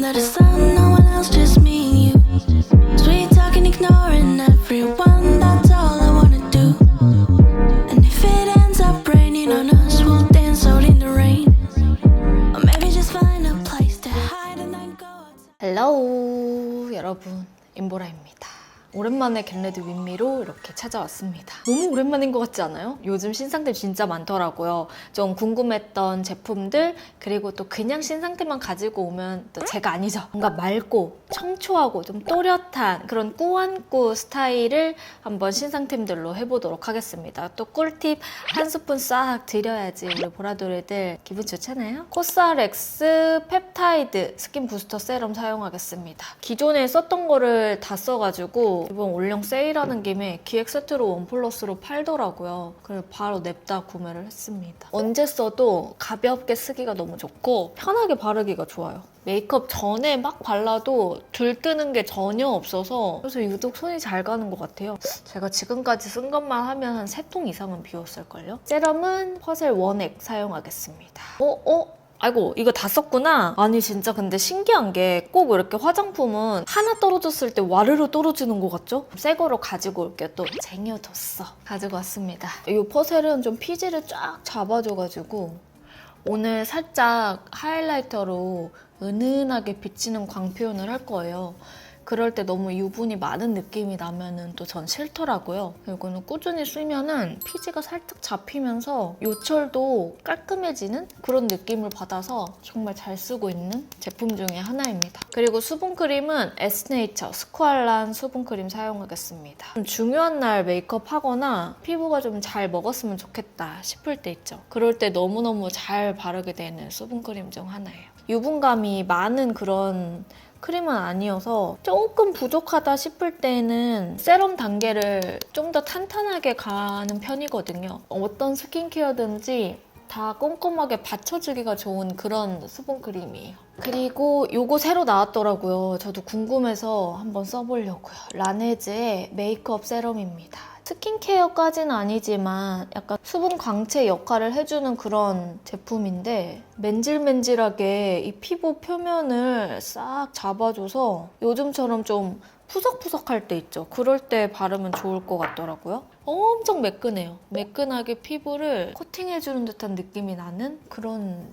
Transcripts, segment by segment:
under the sun, no one else, just me and you. Sweet talking, ignoring everyone, that's all I wanna do. And if it ends up raining on us, we'll dance out in the rain. Or maybe just find a place to hide and then go outside. 헬로우 여러분, 임보라입니다. 오랜만에 겟레디 윗미로 이렇게 찾아왔습니다. 너무 오랜만인 것 같지 않아요? 요즘 신상들 진짜 많더라고요. 좀 궁금했던 제품들, 그리고 또 그냥 신상들만 가지고 오면 또 제가 아니죠. 뭔가 맑고 청초하고 좀 또렷한 그런 꾸안꾸 스타일을 한번 신상템들로 해보도록 하겠습니다. 또 꿀팁 한 스푼 싹 드려야지 우리 보라돌이들 기분 좋잖아요? 코스알엑스 펩타이드 스킨 부스터 세럼 사용하겠습니다. 기존에 썼던 거를 다 써가지고 이번 올영 세일하는 김에 기획 세트로 원 플러스로 팔더라고요. 그래서 바로 냅다 구매를 했습니다. 언제 써도 가볍게 쓰기가 너무 좋고 편하게 바르기가 좋아요. 메이크업 전에 막 발라도 들뜨는 게 전혀 없어서 그래서 유독 손이 잘 가는 것 같아요. 제가 지금까지 쓴 것만 하면 한 3통 이상은 비웠을걸요? 세럼은 퍼셀 원액 사용하겠습니다. 아이고 이거 다 썼구나. 아니 진짜 근데 신기한 게 꼭 이렇게 화장품은 하나 떨어졌을 때 와르르 떨어지는 것 같죠? 새 거로 가지고 올게요. 또 쟁여뒀어. 가지고 왔습니다. 이 퍼셀은 좀 피지를 쫙 잡아줘가지고 오늘 살짝 하이라이터로 은은하게 비치는 광 표현을 할 거예요. 그럴 때 너무 유분이 많은 느낌이 나면은 또 전 싫더라고요. 이거는 꾸준히 쓰면은 피지가 살짝 잡히면서 요철도 깔끔해지는 그런 느낌을 받아서 정말 잘 쓰고 있는 제품 중에 하나입니다. 그리고 수분크림은 에스네이처 스쿠알란 수분크림 사용하겠습니다. 좀 중요한 날 메이크업 하거나 피부가 좀 잘 먹었으면 좋겠다 싶을 때 있죠. 그럴 때 너무너무 잘 바르게 되는 수분크림 중 하나예요. 유분감이 많은 그런 크림은 아니어서 조금 부족하다 싶을 때는 세럼 단계를 좀 더 탄탄하게 가는 편이거든요. 어떤 스킨케어든지 다 꼼꼼하게 받쳐주기가 좋은 그런 수분크림이에요. 그리고 요거 새로 나왔더라고요. 저도 궁금해서 한번 써보려고요. 라네즈의 메이크업 세럼입니다. 스킨케어까지는 아니지만 약간 수분 광채 역할을 해주는 그런 제품인데 맨질맨질하게 이 피부 표면을 싹 잡아줘서 요즘처럼 좀 푸석푸석할 때 있죠. 그럴 때 바르면 좋을 것 같더라고요. 엄청 매끈해요. 매끈하게 피부를 코팅해주는 듯한 느낌이 나는 그런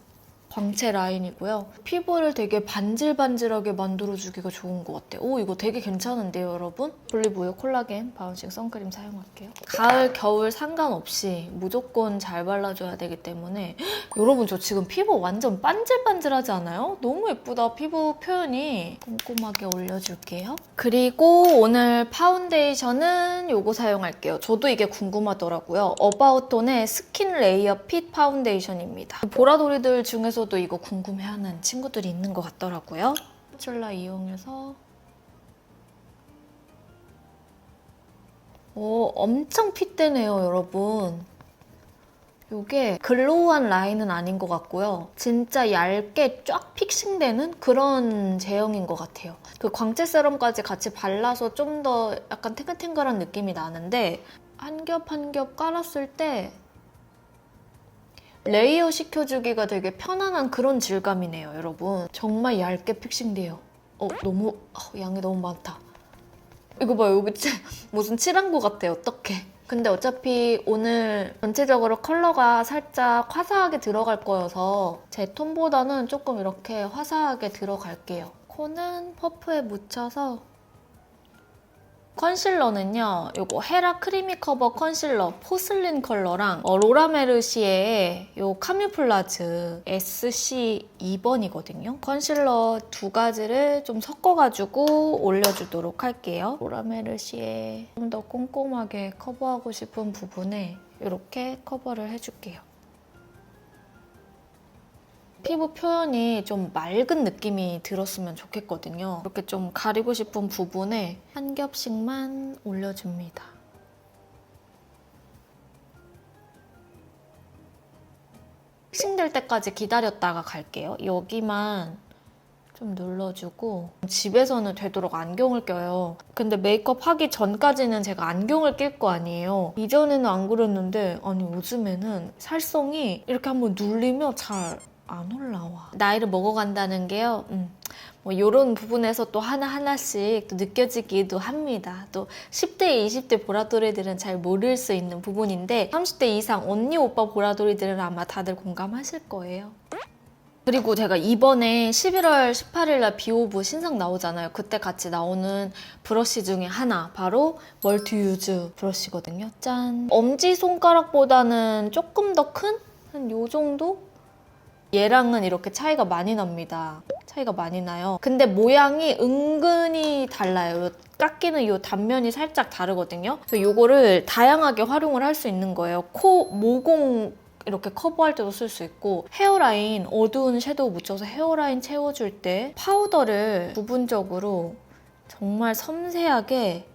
광채 라인이고요. 피부를 되게 반질반질하게 만들어주기가 좋은 것 같아요. 오, 이거 되게 괜찮은데요, 여러분? 볼리브유 콜라겐 바운싱 선크림 사용할게요. 가을, 겨울 상관없이 무조건 잘 발라줘야 되기 때문에 여러분, 저 지금 피부 완전 반질반질하지 않아요? 너무 예쁘다, 피부 표현이. 꼼꼼하게 올려줄게요. 그리고 오늘 파운데이션은 요거 사용할게요. 저도 이게 궁금하더라고요. 어바웃톤의 스킨 레이어 핏 파운데이션입니다. 보라돌이들 중에서도 이거 궁금해하는 친구들이 있는 것 같더라고요. 스파츌라 이용해서 엄청 핏대네요, 여러분. 이게 글로우한 라인은 아닌 것 같고요. 진짜 얇게 쫙 픽싱되는 그런 제형인 것 같아요. 그 광채 세럼까지 같이 발라서 좀 더 약간 탱글탱글한 느낌이 나는데 한 겹 한 겹 깔았을 때 레이어 시켜주기가 되게 편안한 그런 질감이네요, 여러분. 정말 얇게 픽싱돼요. 너무 양이 너무 많다. 이거 봐요, 여기 무슨 칠한 것 같아요, 어떡해. 근데 어차피 오늘 전체적으로 컬러가 살짝 화사하게 들어갈 거여서 제 톤보다는 조금 이렇게 화사하게 들어갈게요. 코는 퍼프에 묻혀서 컨실러는요, 요거 헤라 크리미 커버 컨실러 포슬린 컬러랑 로라 메르시에의 요 카뮤플라즈 SC 2번이거든요. 컨실러 두 가지를 좀 섞어가지고 올려주도록 할게요. 로라 메르시에 좀 더 꼼꼼하게 커버하고 싶은 부분에 이렇게 커버를 해줄게요. 피부 표현이 좀 맑은 느낌이 들었으면 좋겠거든요. 이렇게 좀 가리고 싶은 부분에 한 겹씩만 올려줍니다. 픽싱될 때까지 기다렸다가 갈게요. 여기만 좀 눌러주고 집에서는 되도록 안경을 껴요. 근데 메이크업 하기 전까지는 제가 안경을 낄 거 아니에요. 이전에는 안 그랬는데 아니 요즘에는 살성이 이렇게 한번 눌리면 잘 안 올라와. 나이를 먹어간다는 게요. 뭐 이런 부분에서 또 하나하나씩 또 느껴지기도 합니다. 또 10대, 20대 보라돌이들은 잘 모를 수 있는 부분인데 30대 이상 언니, 오빠 보라돌이들은 아마 다들 공감하실 거예요. 그리고 제가 이번에 11월 18일 날 비오브 신상 나오잖아요. 그때 같이 나오는 브러쉬 중에 하나, 바로 멀티유즈 브러쉬거든요. 짠! 엄지손가락보다는 조금 더 큰? 한 요 정도? 얘랑은 이렇게 차이가 많이 납니다. 차이가 많이 나요. 근데 모양이 은근히 달라요. 깎이는 이 단면이 살짝 다르거든요. 그래서 이거를 다양하게 활용을 할 수 있는 거예요. 코, 모공 이렇게 커버할 때도 쓸 수 있고, 헤어라인 어두운 섀도우 묻혀서 헤어라인 채워줄 때 파우더를 부분적으로 정말 섬세하게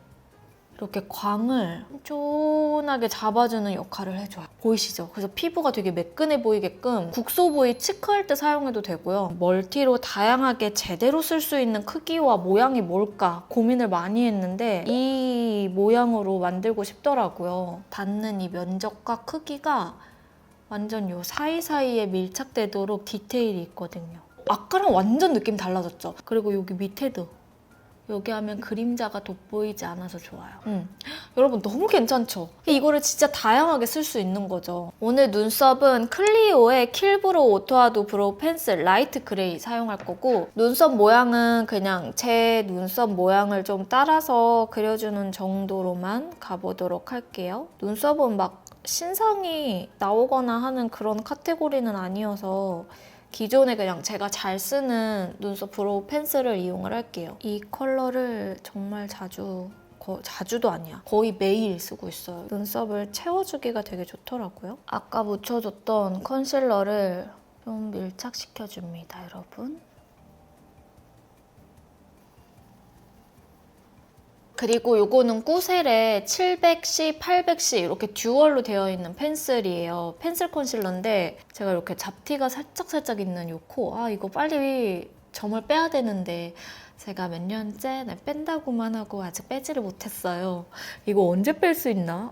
이렇게 광을 쫀쫀하게 잡아주는 역할을 해줘요. 보이시죠? 그래서 피부가 되게 매끈해 보이게끔 국소 부위 치크할 때 사용해도 되고요. 멀티로 다양하게 제대로 쓸 수 있는 크기와 모양이 뭘까 고민을 많이 했는데 이 모양으로 만들고 싶더라고요. 닿는 이 면적과 크기가 완전 요 사이사이에 밀착되도록 디테일이 있거든요. 아까랑 완전 느낌 달라졌죠? 그리고 여기 밑에도 여기 하면 그림자가 돋보이지 않아서 좋아요. 여러분 너무 괜찮죠? 이거를 진짜 다양하게 쓸 수 있는 거죠. 오늘 눈썹은 클리오의 킬브로우 오토아도 브로우 펜슬 라이트 그레이 사용할 거고, 눈썹 모양은 그냥 제 눈썹 모양을 좀 따라서 그려주는 정도로만 가보도록 할게요. 눈썹은 막 신상이 나오거나 하는 그런 카테고리는 아니어서 기존에 그냥 제가 잘 쓰는 눈썹 브로우 펜슬을 이용을 할게요. 이 컬러를 정말 자주도 아니야. 거의 매일 쓰고 있어요. 눈썹을 채워주기가 되게 좋더라고요. 아까 묻혀줬던 컨실러를 좀 밀착시켜줍니다, 여러분. 그리고 요거는 꾸셀의 700C, 800C 이렇게 듀얼로 되어 있는 펜슬이에요. 펜슬 컨실러인데 제가 이렇게 잡티가 살짝 있는 요 코, 이거 빨리 점을 빼야 되는데 제가 몇 년째 뺀다고만 하고 아직 빼지를 못했어요. 이거 언제 뺄 수 있나?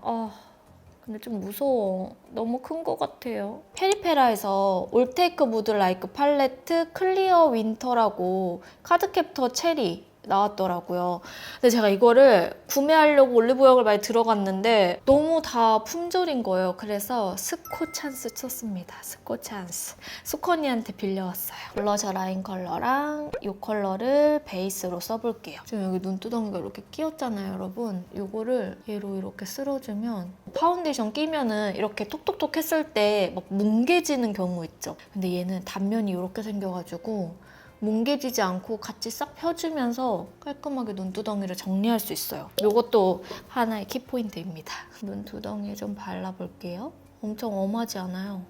근데 좀 무서워. 너무 큰 것 같아요. 페리페라에서 올테이크 무드 라이크 팔레트 클리어 윈터라고 카드캡터 체리 나왔더라고요. 근데 제가 이거를 구매하려고 올리브영을 많이 들어갔는데 너무 다 품절인 거예요. 그래서 스코찬스 쳤습니다. 스코찬스. 수커니한테 빌려왔어요. 블러셔 라인 컬러랑 이 컬러를 베이스로 써볼게요. 지금 여기 눈두덩이가 이렇게 끼었잖아요, 여러분. 이거를 얘로 이렇게 쓸어주면 파운데이션 끼면은 이렇게 톡톡톡 했을 때 막 뭉개지는 경우 있죠. 근데 얘는 단면이 이렇게 생겨가지고 뭉개지지 않고 같이 싹 펴주면서 깔끔하게 눈두덩이를 정리할 수 있어요. 이것도 하나의 키포인트입니다. 눈두덩이에 좀 발라볼게요. 엄청 엄하지 않아요.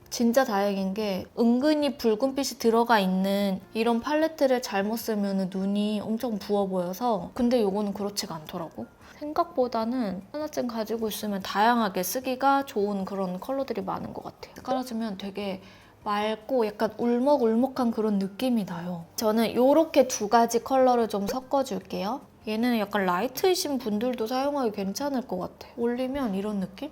진짜 다행인 게 은근히 붉은빛이 들어가 있는 이런 팔레트를 잘못 쓰면 눈이 엄청 부어 보여서, 근데 이거는 그렇지가 않더라고. 생각보다는 하나쯤 가지고 있으면 다양하게 쓰기가 좋은 그런 컬러들이 많은 것 같아요. 깔아주면 되게 맑고 약간 울먹울먹한 그런 느낌이 나요. 저는 이렇게 두 가지 컬러를 좀 섞어줄게요. 얘는 약간 라이트이신 분들도 사용하기 괜찮을 것 같아요. 올리면 이런 느낌?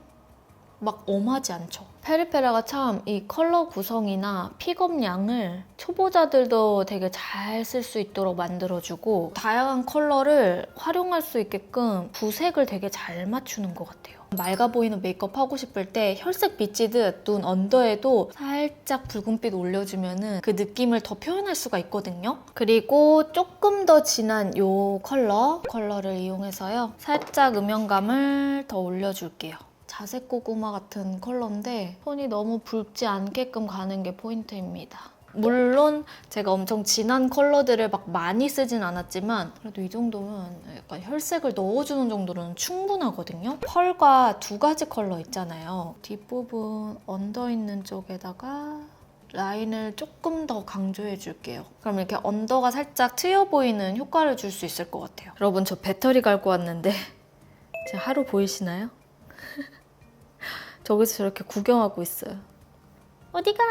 막 엄하지 않죠? 페리페라가 참 이 컬러 구성이나 픽업량을 초보자들도 되게 잘 쓸 수 있도록 만들어주고, 다양한 컬러를 활용할 수 있게끔 부색을 되게 잘 맞추는 것 같아요. 맑아 보이는 메이크업 하고 싶을 때 혈색 비치듯 눈 언더에도 살짝 붉은빛 올려주면 그 느낌을 더 표현할 수가 있거든요. 그리고 조금 더 진한 이 컬러를 이용해서요, 살짝 음영감을 더 올려줄게요. 자색 고구마 같은 컬러인데 톤이 너무 붉지 않게끔 가는 게 포인트입니다. 물론 제가 엄청 진한 컬러들을 막 많이 쓰진 않았지만 그래도 이 정도면 약간 혈색을 넣어주는 정도로는 충분하거든요. 펄과 두 가지 컬러 있잖아요. 뒷부분 언더 있는 쪽에다가 라인을 조금 더 강조해줄게요. 그럼 이렇게 언더가 살짝 트여 보이는 효과를 줄 수 있을 것 같아요. 여러분, 저 배터리 갈고 왔는데 지금 하루 보이시나요? 저기서 저렇게 구경하고 있어요. 어디가?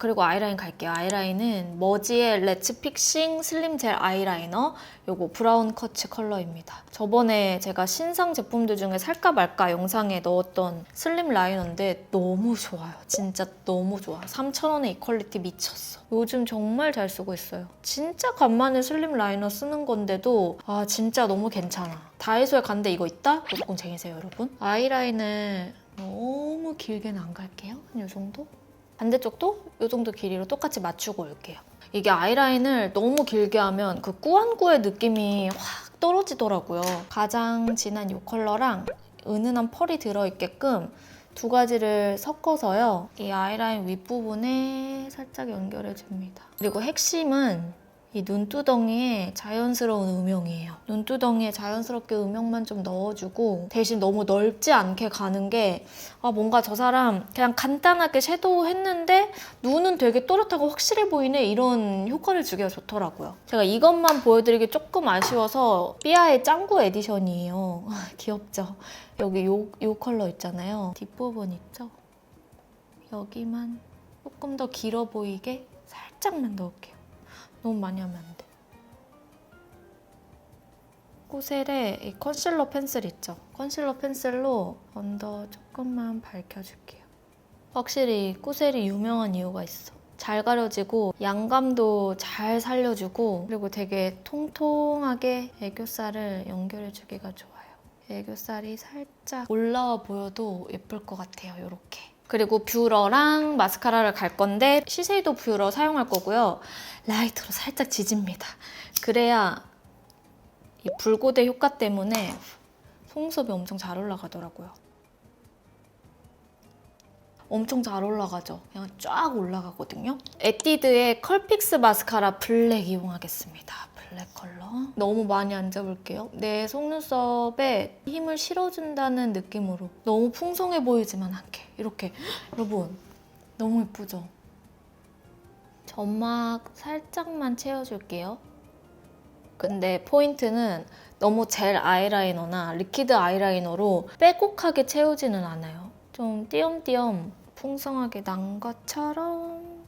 그리고 아이라인 갈게요. 아이라인은 머지의 레츠 픽싱 슬림 젤 아이라이너. 요거 브라운 커츠 컬러입니다. 저번에 제가 신상 제품들 중에 살까 말까 영상에 넣었던 슬림 라이너인데 너무 좋아요. 진짜 너무 좋아. 3,000원에 이 퀄리티 미쳤어. 요즘 정말 잘 쓰고 있어요. 진짜 간만에 슬림 라이너 쓰는 건데도 진짜 너무 괜찮아. 다이소에 갔는데 이거 있다? 무조건 쟁이세요, 여러분. 아이라인을 너무 길게는 안 갈게요. 한 요 정도? 반대쪽도 이 정도 길이로 똑같이 맞추고 올게요. 이게 아이라인을 너무 길게 하면 그 꾸안꾸의 느낌이 확 떨어지더라고요. 가장 진한 이 컬러랑 은은한 펄이 들어있게끔 두 가지를 섞어서요. 이 아이라인 윗부분에 살짝 연결해줍니다. 그리고 핵심은 이 눈두덩이에 자연스러운 음영이에요. 눈두덩이에 자연스럽게 음영만 좀 넣어주고 대신 너무 넓지 않게 가는 게 뭔가 저 사람 그냥 간단하게 섀도우 했는데 눈은 되게 또렷하고 확실해 보이네 이런 효과를 주기가 좋더라고요. 제가 이것만 보여드리기 조금 아쉬워서 삐아의 짱구 에디션이에요. 귀엽죠? 여기 요 컬러 있잖아요. 뒷부분 있죠? 여기만 조금 더 길어 보이게 살짝만 넣을게요. 너무 많이 하면 안 돼. 꾸셀에 이 컨실러 펜슬 있죠? 컨실러 펜슬로 언더 조금만 밝혀줄게요. 확실히 꾸셀이 유명한 이유가 있어. 잘 가려지고 양감도 잘 살려주고 그리고 되게 통통하게 애교살을 연결해주기가 좋아요. 애교살이 살짝 올라와 보여도 예쁠 것 같아요. 이렇게. 그리고 뷰러랑 마스카라를 갈 건데 시세이도 뷰러 사용할 거고요. 라이트로 살짝 지집니다. 그래야 이 불고데 효과 때문에 속눈썹이 엄청 잘 올라가더라고요. 엄청 잘 올라가죠? 그냥 쫙 올라가거든요. 에뛰드의 컬픽스 마스카라 블랙 이용하겠습니다. 블랙 컬러. 너무 많이 안 잡을게요. 내 속눈썹에 힘을 실어준다는 느낌으로 너무 풍성해 보이지만 않게 이렇게. 여러분 너무 예쁘죠? 점막 살짝만 채워줄게요. 근데 포인트는 너무 젤 아이라이너나 리퀴드 아이라이너로 빼곡하게 채우지는 않아요. 좀 띄엄띄엄 풍성하게 난 것처럼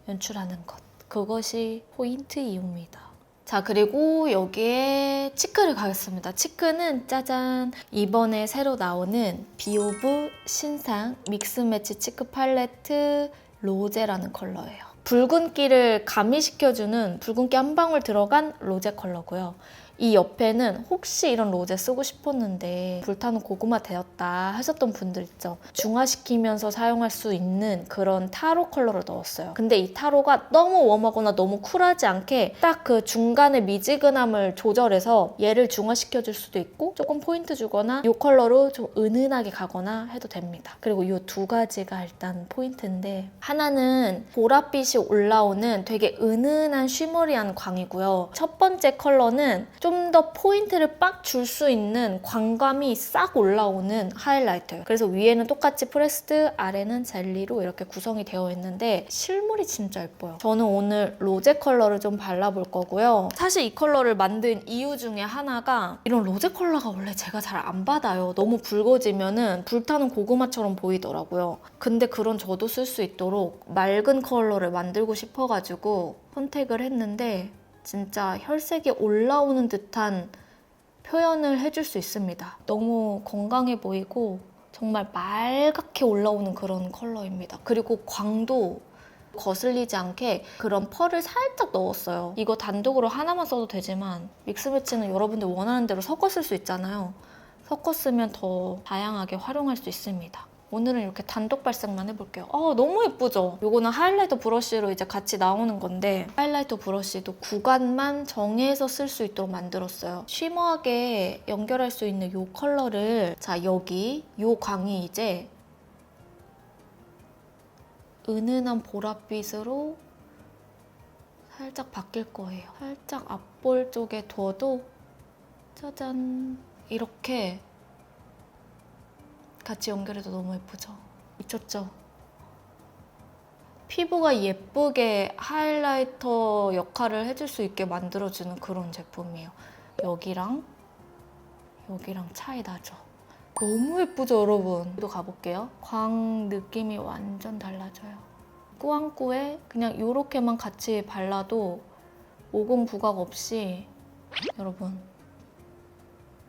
연출하는 것. 그것이 포인트 이유입니다. 자, 그리고 여기에 치크를 가겠습니다. 치크는 짜잔! 이번에 새로 나오는 비오브 신상 믹스매치 치크 팔레트 로제라는 컬러예요. 붉은기를 가미시켜주는 붉은기 한 방울 들어간 로제 컬러고요. 이 옆에는 혹시 이런 로제 쓰고 싶었는데 불타는 고구마 되었다 하셨던 분들 있죠. 중화시키면서 사용할 수 있는 그런 타로 컬러를 넣었어요. 근데 이 타로가 너무 웜하거나 너무 쿨하지 않게 딱 그 중간의 미지근함을 조절해서 얘를 중화시켜줄 수도 있고 조금 포인트 주거나 이 컬러로 좀 은은하게 가거나 해도 됩니다. 그리고 이 두 가지가 일단 포인트인데 하나는 보랏빛이 올라오는 되게 은은한 쉬머리한 광이고요. 첫 번째 컬러는 좀 더 포인트를 빡 줄 수 있는 광감이 싹 올라오는 하이라이터예요. 그래서 위에는 똑같이 프레스드, 아래는 젤리로 이렇게 구성이 되어 있는데 실물이 진짜 예뻐요. 저는 오늘 로제 컬러를 좀 발라볼 거고요. 사실 이 컬러를 만든 이유 중에 하나가 이런 로제 컬러가 원래 제가 잘 안 받아요. 너무 붉어지면은 불타는 고구마처럼 보이더라고요. 근데 그런 저도 쓸 수 있도록 맑은 컬러를 만들고 싶어가지고 선택을 했는데 진짜 혈색이 올라오는 듯한 표현을 해줄 수 있습니다. 너무 건강해 보이고 정말 말갛게 올라오는 그런 컬러입니다. 그리고 광도 거슬리지 않게 그런 펄을 살짝 넣었어요. 이거 단독으로 하나만 써도 되지만 믹스매치는 여러분들 원하는 대로 섞어 쓸 수 있잖아요. 섞어 쓰면 더 다양하게 활용할 수 있습니다. 오늘은 이렇게 단독 발색만 해볼게요. 너무 예쁘죠? 이거는 하이라이터 브러쉬로 이제 같이 나오는 건데 하이라이터 브러쉬도 구간만 정해서 쓸 수 있도록 만들었어요. 쉬머하게 연결할 수 있는 이 컬러를 자 여기 이 광이 이제 은은한 보랏빛으로 살짝 바뀔 거예요. 살짝 앞볼 쪽에 둬도 짜잔 이렇게 같이 연결해도 너무 예쁘죠? 미쳤죠? 피부가 예쁘게 하이라이터 역할을 해줄 수 있게 만들어주는 그런 제품이에요. 여기랑 여기랑 차이 나죠? 너무 예쁘죠, 여러분? 또 가볼게요. 광 느낌이 완전 달라져요. 꾸안꾸에 그냥 이렇게만 같이 발라도 모공 부각 없이 여러분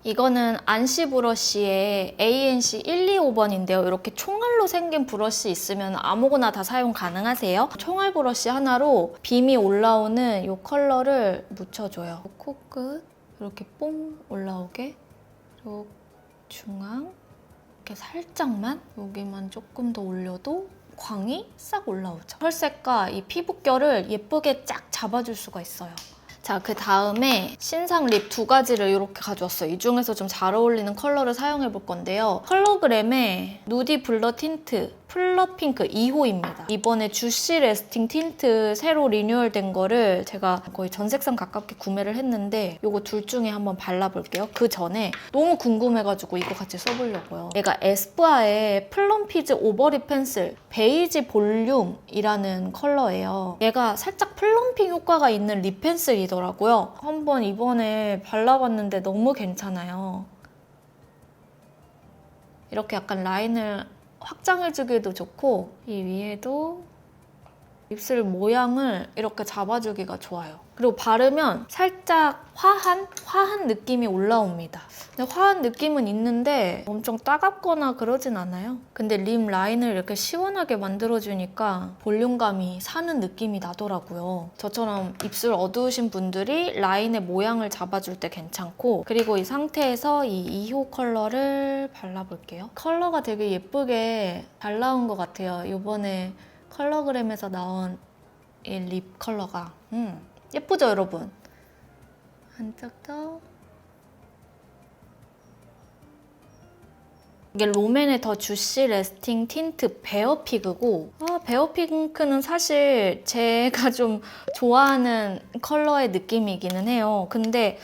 이거는 안시 브러쉬의 ANC 125번인데요. 이렇게 총알로 생긴 브러쉬 있으면 아무거나 다 사용 가능하세요. 총알 브러쉬 하나로 빔이 올라오는 이 컬러를 묻혀줘요. 코끝 이렇게 뽕 올라오게 그리고 중앙 이렇게 살짝만 여기만 조금 더 올려도 광이 싹 올라오죠. 혈색과 이 피부결을 예쁘게 쫙 잡아줄 수가 있어요. 자, 그 다음에 신상 립 2가지를 이렇게 가져왔어요. 이 중에서 좀 잘 어울리는 컬러를 사용해 볼 건데요. 컬러그램의 누디 블러 틴트 플러 핑크 2호입니다. 이번에 주시 레스팅 틴트 새로 리뉴얼된 거를 제가 거의 전 색상 가깝게 구매를 했는데 이거 둘 중에 한번 발라볼게요. 그 전에 너무 궁금해가지고 이거 같이 써보려고요. 얘가 에스쁘아의 플럼피즈 오버립 펜슬 베이지 볼륨이라는 컬러예요. 얘가 살짝 플럼핑 효과가 있는 립 펜슬이더라고요. 한번 이번에 발라봤는데 너무 괜찮아요. 이렇게 약간 라인을 확장해주기도 좋고 이 위에도 입술 모양을 이렇게 잡아주기가 좋아요. 그리고 바르면 살짝 화한 느낌이 올라옵니다. 근데 화한 느낌은 있는데 엄청 따갑거나 그러진 않아요. 근데 립 라인을 이렇게 시원하게 만들어주니까 볼륨감이 사는 느낌이 나더라고요. 저처럼 입술 어두우신 분들이 라인의 모양을 잡아줄 때 괜찮고 그리고 이 상태에서 이 2호 컬러를 발라볼게요. 컬러가 되게 예쁘게 잘 나온 것 같아요. 이번에 컬러그램에서 나온 이 립 컬러가 예쁘죠 여러분? 한쪽 더 이게 롬앤의 더 주시 레스팅 틴트 베어피그고 베어핑크는 사실 제가 좀 좋아하는 컬러의 느낌이기는 해요. 근데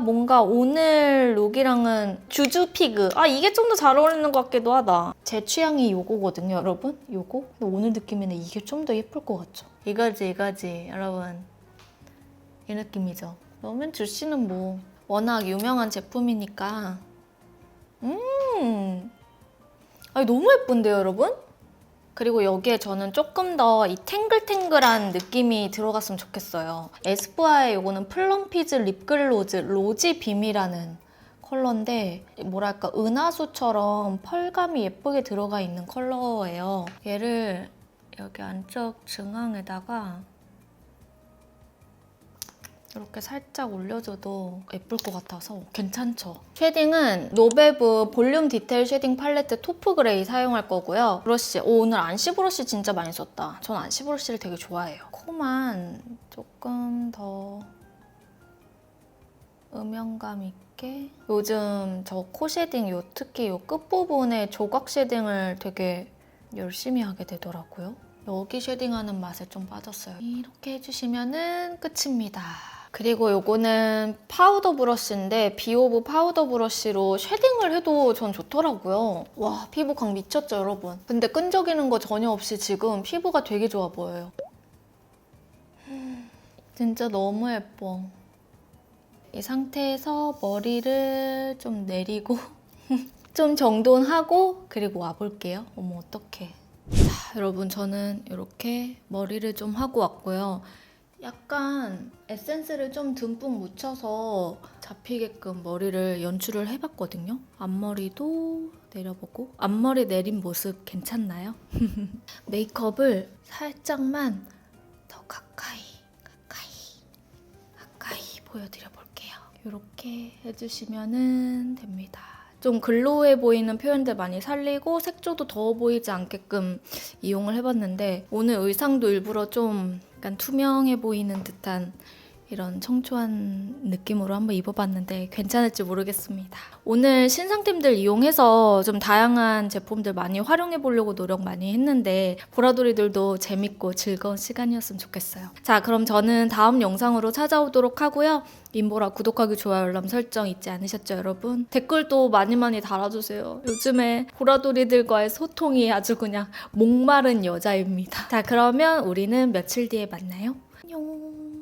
뭔가 오늘 룩이랑은 주주피그 이게 좀 더 잘 어울리는 것 같기도 하다. 제 취향이 요거거든요 여러분. 요거? 근데 오늘 느낌에는 이게 좀 더 예쁠 것 같죠? 이거지 여러분. 이 느낌이죠. 롬앤 주시는 뭐 워낙 유명한 제품이니까 너무 예쁜데요 여러분? 그리고 여기에 저는 조금 더 이 탱글탱글한 느낌이 들어갔으면 좋겠어요. 에스쁘아의 이거는 플럼피즈 립글로즈 로지 빔이라는 컬러인데 뭐랄까 은하수처럼 펄감이 예쁘게 들어가 있는 컬러예요. 얘를 여기 안쪽 중앙에다가 이렇게 살짝 올려줘도 예쁠 것 같아서 괜찮죠? 쉐딩은 노베브 볼륨 디테일 쉐딩 팔레트 토프 그레이 사용할 거고요. 브러쉬, 오늘 안시 브러쉬 진짜 많이 썼다. 전 안시 브러쉬를 되게 좋아해요. 코만 조금 더 음영감 있게 요즘 저 코 쉐딩 특히 요 끝부분에 조각 쉐딩을 되게 열심히 하게 되더라고요. 여기 쉐딩하는 맛에 좀 빠졌어요. 이렇게 해주시면은 끝입니다. 그리고 요거는 파우더 브러쉬인데 비오브 파우더 브러쉬로 쉐딩을 해도 전 좋더라고요. 와, 피부광 미쳤죠, 여러분? 근데 끈적이는 거 전혀 없이 지금 피부가 되게 좋아 보여요. 진짜 너무 예뻐. 이 상태에서 머리를 좀 내리고 좀 정돈하고 그리고 와볼게요. 어머, 어떡해. 자, 여러분 저는 이렇게 머리를 좀 하고 왔고요. 약간 에센스를 좀 듬뿍 묻혀서 잡히게끔 머리를 연출을 해봤거든요. 앞머리도 내려보고 앞머리 내린 모습 괜찮나요? 메이크업을 살짝만 더 가까이 보여드려볼게요. 이렇게 해주시면 됩니다. 좀 글로우해 보이는 표현들 많이 살리고 색조도 더워 보이지 않게끔 이용을 해봤는데 오늘 의상도 일부러 좀 약간 투명해 보이는 듯한 이런 청초한 느낌으로 한번 입어봤는데 괜찮을지 모르겠습니다. 오늘 신상템들 이용해서 좀 다양한 제품들 많이 활용해 보려고 노력 많이 했는데 보라돌이들도 재밌고 즐거운 시간이었으면 좋겠어요. 자, 그럼 저는 다음 영상으로 찾아오도록 하고요. 인보라 구독하기, 좋아요, 알람 설정 잊지 않으셨죠, 여러분? 댓글도 많이 달아주세요. 요즘에 보라돌이들과의 소통이 아주 그냥 목마른 여자입니다. 자, 그러면 우리는 며칠 뒤에 만나요. 안녕.